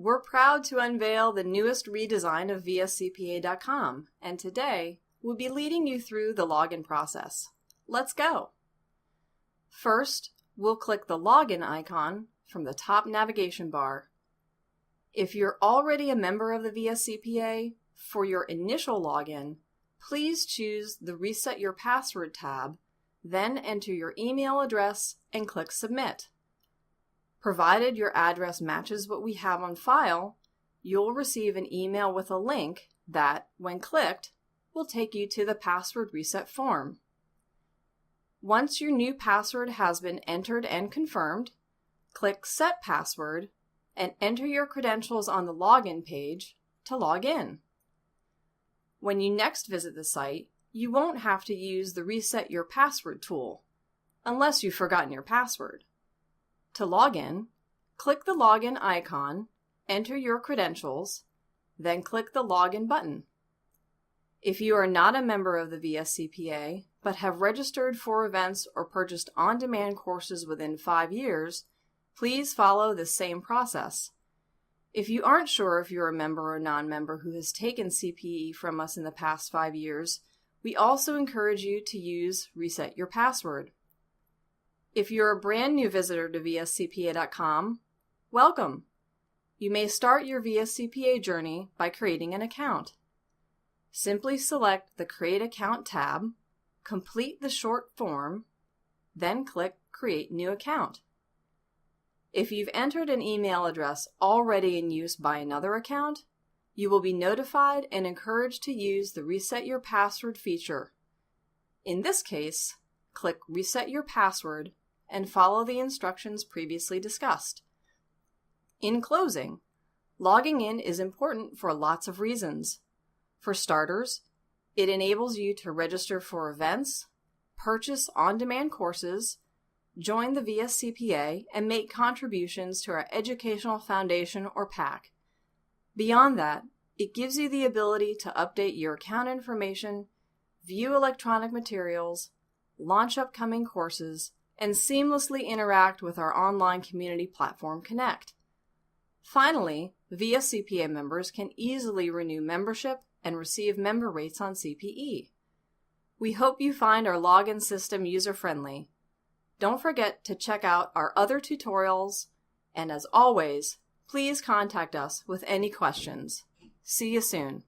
We're proud to unveil the newest redesign of VSCPA.com, and today we'll be leading you through the login process. Let's go! First, we'll click the login icon from the top navigation bar. If you're already a member of the VSCPA, for your initial login, please choose the Reset Your Password tab, then enter your email address and click Submit. Provided your address matches what we have on file, you'll receive an email with a link that, when clicked, will take you to the password reset form. Once your new password has been entered and confirmed, click Set Password and enter your credentials on the login page to log in. When you next visit the site, you won't have to use the Reset Your Password tool, unless you've forgotten your password. To log in, click the login icon, enter your credentials, then click the Login button. If you are not a member of the VSCPA, but have registered for events or purchased on-demand courses within 5 years, please follow the same process. If you aren't sure if you're a member or non-member who has taken CPE from us in the past 5 years, we also encourage you to use Reset Your Password. If you're a brand new visitor to VSCPA.com, welcome! You may start your VSCPA journey by creating an account. Simply select the Create Account tab, complete the short form, then click Create New Account. If you've entered an email address already in use by another account, you will be notified and encouraged to use the Reset Your Password feature. In this case, click Reset Your Password and follow the instructions previously discussed. In closing, logging in is important for lots of reasons. For starters, it enables you to register for events, purchase on-demand courses, join the VSCPA, and make contributions to our Educational Foundation or PAC. Beyond that, it gives you the ability to update your account information, view electronic materials, launch upcoming courses, and seamlessly interact with our online community platform, Connect. Finally, VSCPA members can easily renew membership and receive member rates on CPE. We hope you find our login system user-friendly. Don't forget to check out our other tutorials, and as always, please contact us with any questions. See you soon.